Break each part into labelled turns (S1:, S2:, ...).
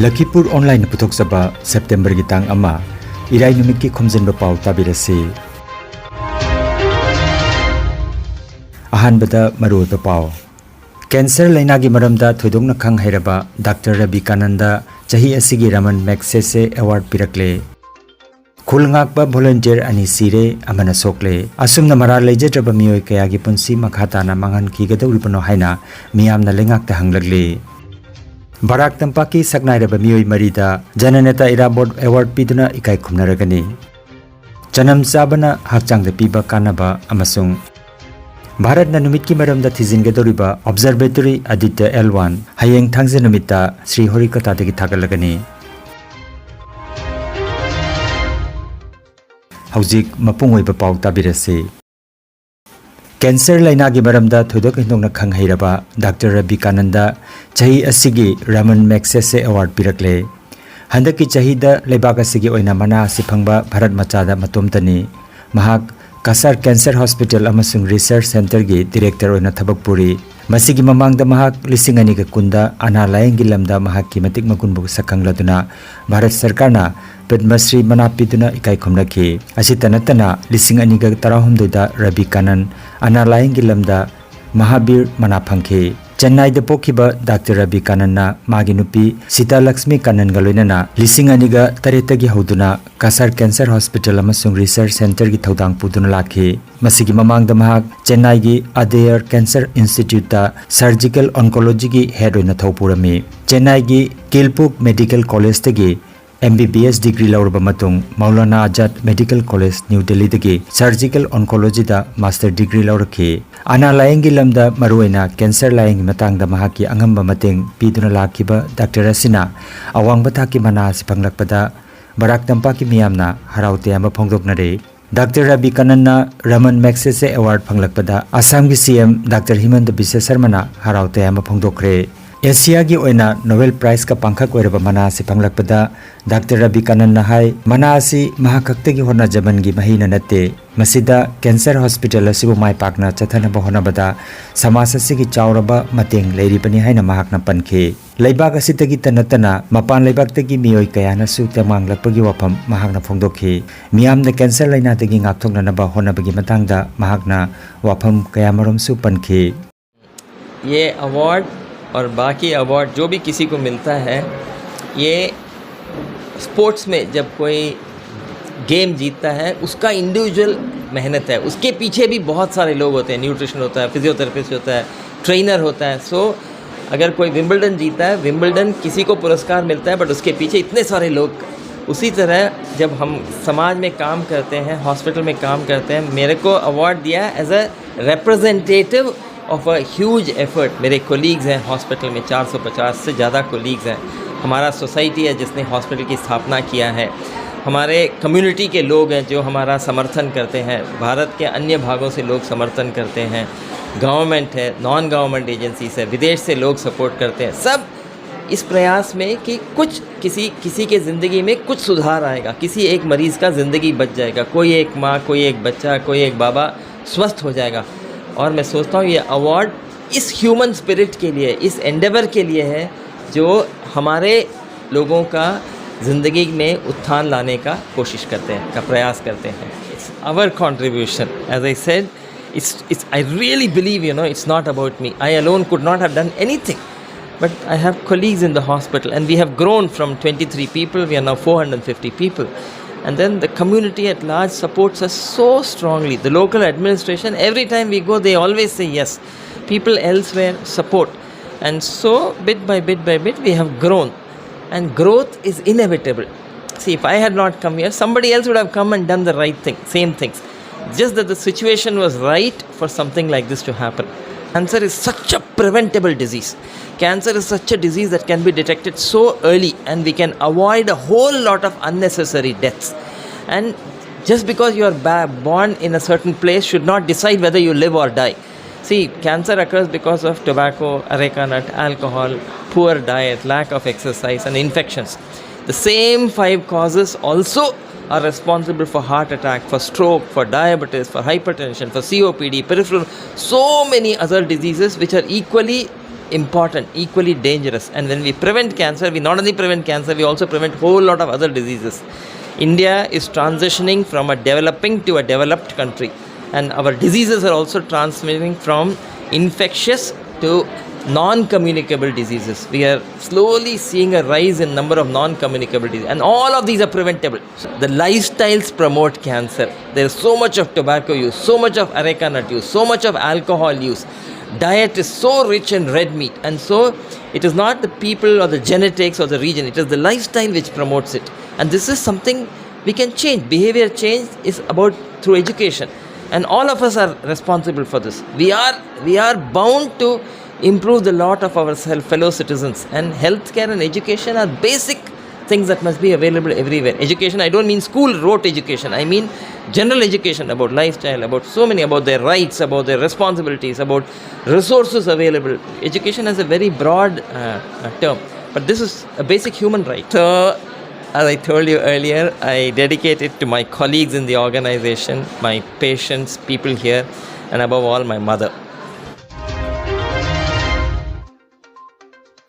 S1: Lakhipuronline putoksaba September gitang ama irai numit ki Khomjinba Pao tabirasi. Ahanbada maruba Pao. Cancer lainagi maramda thoidongna khang hairaba Dr. Rabi Kananda chahi asigi Raman Magsaysay award pirakle. Khulngakba volunteer ani sire amana sokle asumna mara leijadraba mioi kayagi punsi makhatana mangan kigadawribano haina miyamna lengakta hanglagle. Barak Tampak ki saknairaba mioi marida Jananeta Irabot award piduna ikai khumnaragani. Janam sabana hakchangda piba kanaba amasung Bharat na numit ki maramda thijingadoriba Observatory Aditya L1 hayeng thangje numita Sri Horikata degi thagalagani. Haujik mapungoi ba pau tabirase. Cancer lainagi maramda thoidok hindongna khang hairaba Dr. Rabi Kananda chahi asigi Raman Magsaysay award pirakle. Handaki chahida leibak asigi oina mana asi phangba Bharat machada matomtani. Mahak Kasar Cancer Hospital amasung Research Center gi Director oina thabak puri. Masigi mamangda mahak lising ani ka kunda ana layengi lamda mahak ki matik magunbu sakhangladuna Bharat Sarkarna Padma Shri manapiduna ikai khumlaki. Asitanatana lising ani ka tarahumdoda Rabi Kanan ana layengi lamda Mahabir manapangke. Chennai da pokhiba Dr. Rabi Kananna maginupi Sita Lakshmi Kanan galoinana lising aniga taretagi hauduna Kasar Cancer Hospital amasung Research Center gi thodang puduna lakhi. Masigi mamangda mahak Chennai gi Adair Cancer Institute ta Surgical Oncology gi head oina thopurami. Chennai gi Kilpuk Medical College tagi MBBS degree laurba matung Maulana Azad Medical College New Delhi dagi Surgical Oncology da Master degree lauraki. Ana layengi lamda maruina cancer layengi matangda mahaki angamba mateng piduna lakiba Dr. Asina awangba thaki mana sipanglakpada Barak Tampak ki miyamna haraute ama phongdoknare. Dr. Rabi Kananna Raman Magsaysay award phanglakpada Assam ki CM Dr. Himanta Biswa Sarmana haraute ama phongdokre. Asia gi oina Nobel Prize ka pangkhak oiraba mana si panglakpada Dr. Rabi Kananna hai mana asi mahakakte gi hona jaban gi mahina nate masida cancer hospital asibu mai pakna chathana bahona bada samasa sigi chauraba mateng leiri pani haina mahakna pankhe leibak asitagi tanatana mapan leibak tagi mioi kayana su tamang lakpagi wapam mahakna phongdokhe miyamna cancer laina tagi ngakthokna ba hona bagi matangda mahakna wapam kayamarom su pankhe.
S2: ये award और बाकी award जो भी किसी को मिलता है ये स्पोर्ट्स में जब कोई गेम जीतता है उसका इंडिविजुअल मेहनत है, उसके पीछे भी बहुत सारे लोग होते हैं, न्यूट्रिशन होता है, फिजियोथेरेपिस्ट होता है, ट्रेनर होता है. सो अगर कोई विंबलडन जीता है, विंबलडन किसी को पुरस्कार मिलता है बट उसके पीछे इतने सारे लोग. उसी तरह जब हम समाज में काम करते हैं, हॉस्पिटल में काम करते हैं, मेरे को अवार्ड दिया as a representative of a huge effort. मेरे कोलीग्स हैं हॉस्पिटल में, 450 से ज़्यादा कोलीग्स हैं. हमारा सोसाइटी है जिसने हॉस्पिटल की स्थापना किया है. हमारे कम्युनिटी के लोग हैं जो हमारा समर्थन करते हैं. भारत के अन्य भागों से लोग समर्थन करते हैं. गवर्नमेंट है, नॉन गवर्नमेंट एजेंसीज है, विदेश से लोग सपोर्ट करते हैं. सब इस प्रयास में कि कुछ किसी के ज़िंदगी में कुछ सुधार आएगा, किसी एक मरीज़ का ज़िंदगी बच जाएगा, कोई एक माँ, कोई एक बच्चा, कोई एक बाबा स्वस्थ हो जाएगा. और मैं सोचता हूँ ये अवार्ड इस ह्यूमन स्पिरिट के लिए, इस एंडेवर के लिए है जो हमारे लोगों का ज़िंदगी में उत्थान लाने का कोशिश करते हैं, का प्रयास करते हैं. It's our contribution. As I said, it's I really believe, it's not about me. I alone could not have done anything. But I have colleagues in the hospital and we have grown from 23 people, we are now 450 people. And then the community at large supports us so strongly. The local administration, every time we go, they always say yes. People elsewhere support. And so, bit by bit, we have grown. And growth is inevitable. See, if I had not come here, somebody else would have come and done the right thing, same things. Just that the situation was right for something like this to happen. Cancer is such a preventable disease. Cancer is such a disease that can be detected so early and we can avoid a whole lot of unnecessary deaths. And just because you are born in a certain place should not decide whether you live or die. See, cancer occurs because of tobacco, areca nut, alcohol, poor diet, lack of exercise and infections. The same 5 causes also are responsible for heart attack, for stroke, for diabetes, for hypertension, for COPD, peripheral, so many other diseases which are equally important, equally dangerous. And when we prevent cancer, we not only prevent cancer, we also prevent whole lot of other diseases. India is transitioning from a developing to a developed country, and our diseases are also transmitting from infectious to non-communicable diseases. We are slowly seeing a rise in number of non-communicable diseases, and all of these are preventable. The lifestyles promote cancer. There is so much of tobacco use, so much of areca nut use, so much of alcohol use. Diet is so rich in red meat, and so it is not the people or the genetics or the region, it is the lifestyle which promotes it. And this is something we can change. Behavior change is about through education, and all of us are responsible for this. We are bound to improve the lot of our fellow citizens, and healthcare and education are basic things that must be available everywhere. Education, I don't mean school rote education, I mean general education about lifestyle, about so many, about their rights, about their responsibilities, about resources available. Education has a very broad term, but this is a basic human right. So, as I told you earlier, I dedicate it to my colleagues in the organization, my patients, people here, and above all, my mother.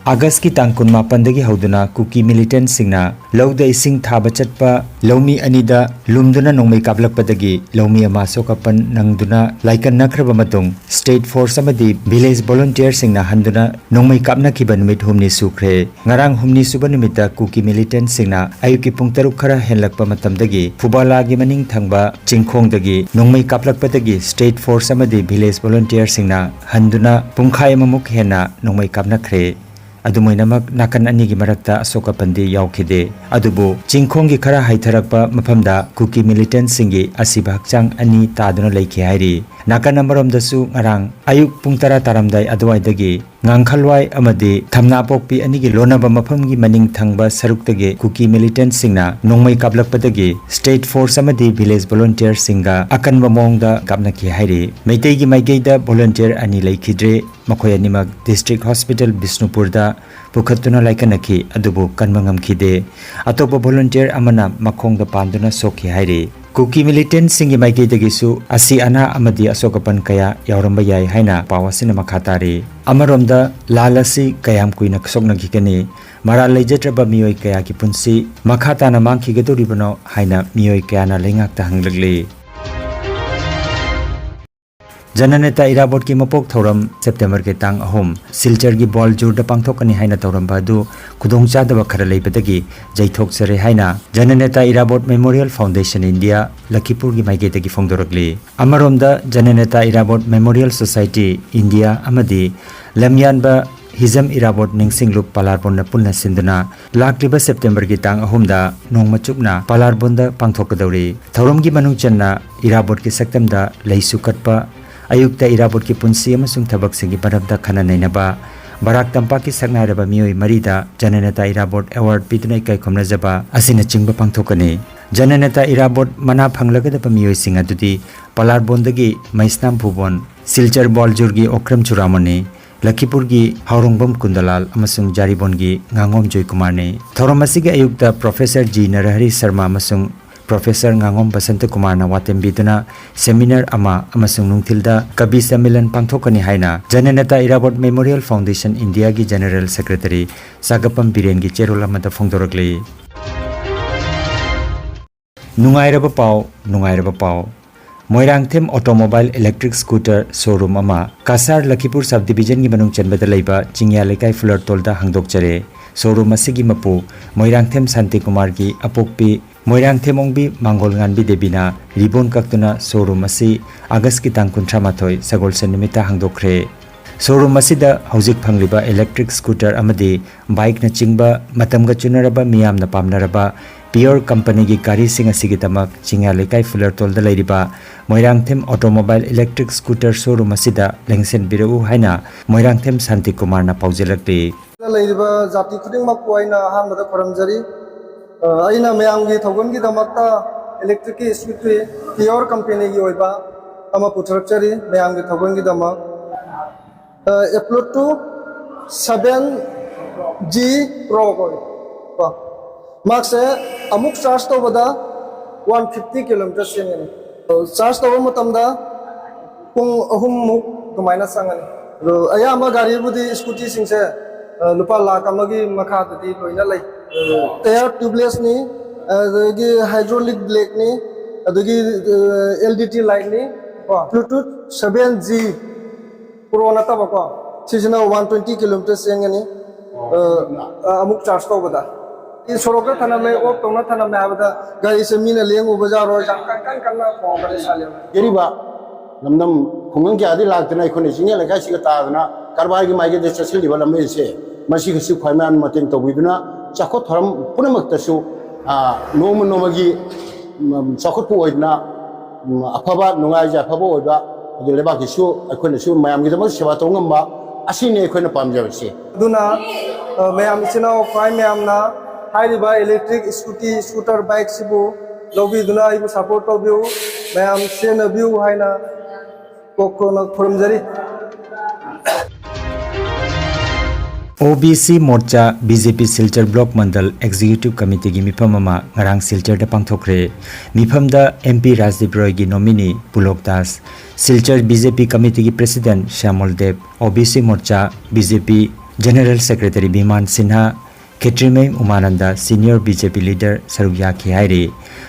S1: August ki tang kun mapandagi hauduna kuki militant singna lauda ising thaba chatpa laumi anida lumduna nongmai kaplakpadagi laumi ama sokapan nangduna laikan nakraba matung state force amadi village volunteer singna handuna nongmai kapna kiba numit humni sukre ngarang humni suba numita kuki militant singna ayuki pung taruk khara henlakpa matamdagi fubala gi maning thangba chingkhongdagi nongmai kaplakpadagi state force amadi village volunteer singna handuna pungkhai mamuk hena nongmai kapna khre adumoinamak nakan ani gi marakta asoka pandi yaukhide adubu chingkhong gi khara haitharakpa maphamda kuki militant singi asiba hakchang ani taduna leikhe hairi nakan amarom dasu ngarang ayuk pung tara taramdai adwai dagi ngangkhalwai amadi thamna pokpi ani gi lonaba mafam gi maning thangba saruktage kuki militant singna nongmai kaplakpadagi state force amadi village volunteer singa akanba mongda kapna ki hairi meitei gi maigeida volunteer ani leikhidre makhoi animak district hospital bisnupur da pukhatuna laikanaki adubu kanmangam khide atopa volunteer amana makhongda panduna sokhi hairi kuki militant singi maigei dagisu asi ana amadi asokapan kaya yauramba yai haina pawasina makhatari amaromda lalasi kayam kuina ksokna gikani mara leijatraba miyoi kaya ki punsi makhatana mangkhigedoribano haina miyoi kaya na lengakta hanglagli Jananeta Irabot ki mapok thoram September ke tang ahom silchar gi ball jur da pangthokani haina thoram badu khudong chadaba khara leibadagi jaithok sare haina Jananeta Irabot Memorial Foundation India Lakhipur gi maige dagi phongdoragli amaromda Jananeta Irabot Memorial Society India amadi lamyanba Hizam Irabot Ningsinglup Palarbon na punna sinduna lakliba September ki tang ahomda nongmachukna Palarbonda pangthokadauri thoram gi manung channa Irabot ki saktamda leisukatpa Ayukta Irabot ki punsi amasung thabak singi paramda khana nainaba Barak Tampak ki saknairaba miyoi marida Jananeta Irabot award pituna ikai khomnajaba asina chingba pangthokani Jananeta Irabot mana phanglagadaba miyoi singa dudi Palarbondagi Maisnam Phubon Silchar Boljurgi Okram Churamani Lakhipur gi Haurongbam Kundalal amasung Jaribon gi Ngangom Joy Kumar ne Thoromasiga ayukta Professor G Narahari Sharma amasung Professor Ngangom Basanta Kumar na watembiduna seminar ama amasung nungthilda kabi sammilan pangthokani haina Jananeta Irabot Memorial Foundation India gi General Secretary Sagapam Biren gi cherola mata phongdoragli Nungairaba pau Moirangthem Automobile Electric Scooter Showroom ama Kasar Lakhipur Subdivision gi manung chenbada leiba Chingya Lekai Fular Tolda hangdokchare showroom asigi mapu Moirangthem Santi Kumar gi apokpi Moirangthem ongbi Mangol Nganbi Debina Ribon Kaktuna showroom asi August ki tang 38 Sagol Senimita hangdokre showroom asida hojik phangliba electric scooter amadi bike na chingba matamga chunaraba miyam na pamnaraba Pure Company gi gari sing asigi tamak Chingya Lekai Fular Tolda leiriba Moirangthem Automobile Electric Scooter showroom asida lengsen birau haina Moirangthem Santi Kumar na paujelakti
S3: leiriba jati khuding makku aina hamada koramjari aina mayamgi thogongi damakta electric scooter Pure Company gi oiba ama puthrakchari mayamgi thogongi damak upload to 7G Pro koi Max amuk charge to bada 150 km charge to matamda pung ahum muk dumaina sangani ayama gari budi scooty singse lupa lakh amagi makha tadi loina lai air tubeless ni adagi hydraulic brake ni adagi LDT light ni Bluetooth 7G pro na ta ba sisina 120 km yangani amuk charge to bada in sorok thana me op tona thana me abada gari se mina leng u bajar ro jang kan kan na ko gari sale
S4: yeri ba namnam khungang kya di lak tana khone singe la kai siga ta na karbai gi mai ge de chasil di bala me se masi gi su khaiman mateng to biduna chakho thoram punamak ta su nom nomagi chakho pu oidna afaba nungai ja afaba oiba adu leba gi su akhone su mayam gi dama sewa to ngamba asine akhone pamjaba se
S3: aduna mayam chino khai mayam na hairiba electric scooter bike sibu lobi duna ibu support to view mayam sena view haina kokona khurumjari
S1: OBC Morcha BJP Silchar Block Mandal Executive Committee gi mifam ama ngarang Silchar da pangthokre mifam da MP Rajdeep Roy gi nominee Pulok Das Silchar BJP Committee gi President Shamol Dev OBC Morcha BJP General Secretary Biman Sinha Ketrimeng Umananda Senior BJP Leader Sarugya Khihairi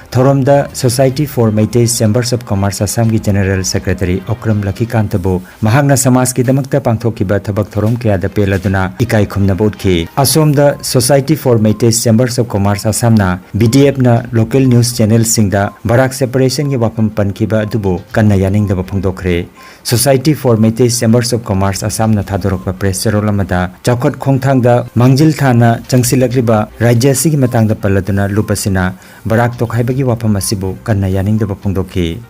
S1: Thoromda Society for Meitei Chambers of Commerce Assam gi General Secretary Okram Lakhikantabo Mahangna Samas ki damakta pangthokiba thabak thorom kya da peladuna ikai khumna bodki Asomda Society for Meitei Chambers of Commerce Assam na BDF na local news channel singda Barak separation gi wapam pankiba dubo kanna yaning da phangdokre Society for Meitei Chambers of Commerce Assam na thadorokba press rolamada chakhot khongthang da mangjil thana changsilakriba rajya sigi matang da paladuna lupasina Barak tokhai gi wapam asibu kanna yaning da phangdokki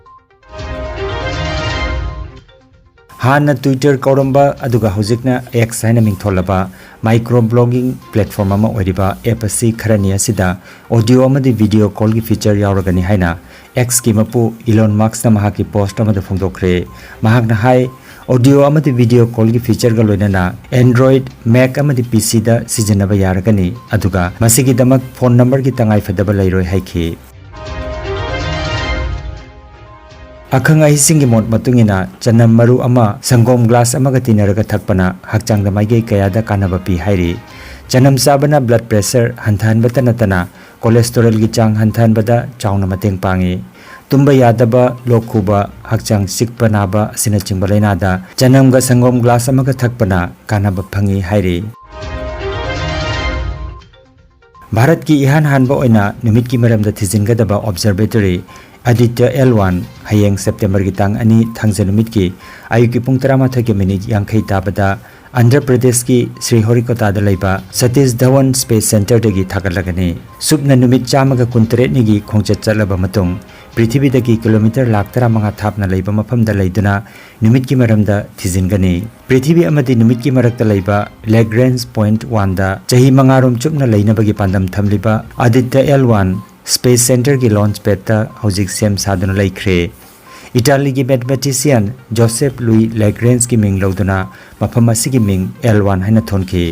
S1: Hana Twitter Koromba aduga hojikna X haina mingtholaba microblogging platform ama oriba app asi kharani asida audio amadi video call gi feature yauragani haina X ki mapu Elon Musk na mahaki post amada phongdokre mahakna hai audio amadi video call gi feature ga loinana Android Mac amadi PC da sijanaba yaragani aduga masigi damak phone number gi tangai fadaba lairoi haiki Akhang ai singi mot matungina chanam maru ama sangom glass amaga tinaraga thakpana hakchang da maige kaya da kanaba pi hairi chanam sabana blood pressure hanthan batana tana cholesterol gi chang hanthan bada chauna mateng pangi tumba yadaba lokhuba hakchang sikpana ba sina chingbalena da chanam ga sangom glass amaga thakpana kanaba phangi hairi Bharat ki ihan hanba oina numit ki maram da thijingadaba observatory Aditya L1 hayeng September gi tang ani thangjanumit ki ayuki pung 13 minute yangkhai tabada Andhra Pradesh ki Sriharikota da laiba Satish Dhawan Space Center dagi thagalagani subna numit chamaga kuntret ni gi khongchat chalaba matung Prithvi dagi kilometer lakh 15 thapna laiba mafam da laiduna numit ki maramda thijingani Prithvi amadi numit ki marakta laiba Lagrange point 1 da chahi mangarom chupna lainabagi pandam thamliba Aditya L1 Space Center ki launch pad ta hojik sem saduna laikre Italy ki mathematician Joseph Louis Lagrange ki ming lauduna mafam asigi ming L1 haina thonki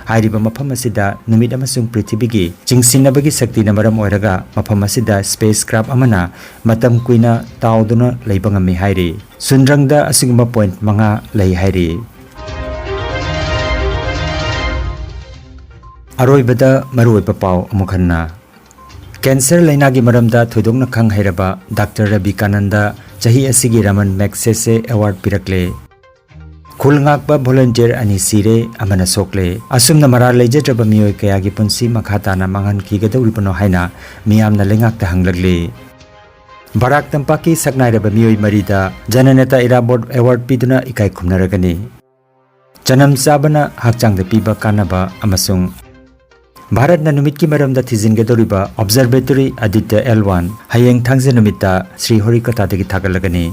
S1: hairiba mafam asida numit amasung prithvi gi chingsinabagi sakti na maram oiraga mafam asida spacecraft amana matam kuina tauduna leibangami hairi sunrangda asiguma point manga lei hairi aroibada maruiba pau amukhanna Cancer laina gi maramda thoidongna khang hairaba Dr. Rabi Kananda chahi asigi Raman Magsaysay award pirakle khulngakba volunteer ani sire amana sokle asumna marar leijatraba mioi kaya gi punsi makhata na mangan khigadawribano haina miyamna lengakta hanglagle Barak Tampak ki saknairaba mioi marida Jananeta Irabot award piduna ikai khumnaragani Chanam sabana hakchangda piba kanaba amasung Bharat na numit ki maramda thijingadoriba observatory Aditya L1 hayeng thangje numita Sriharikota dagi thagalagani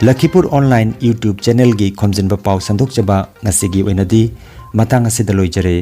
S1: Lakhipur online YouTube channel gi Khomjinba Pao sandok chaba ngasigi oinadi matang asida loijare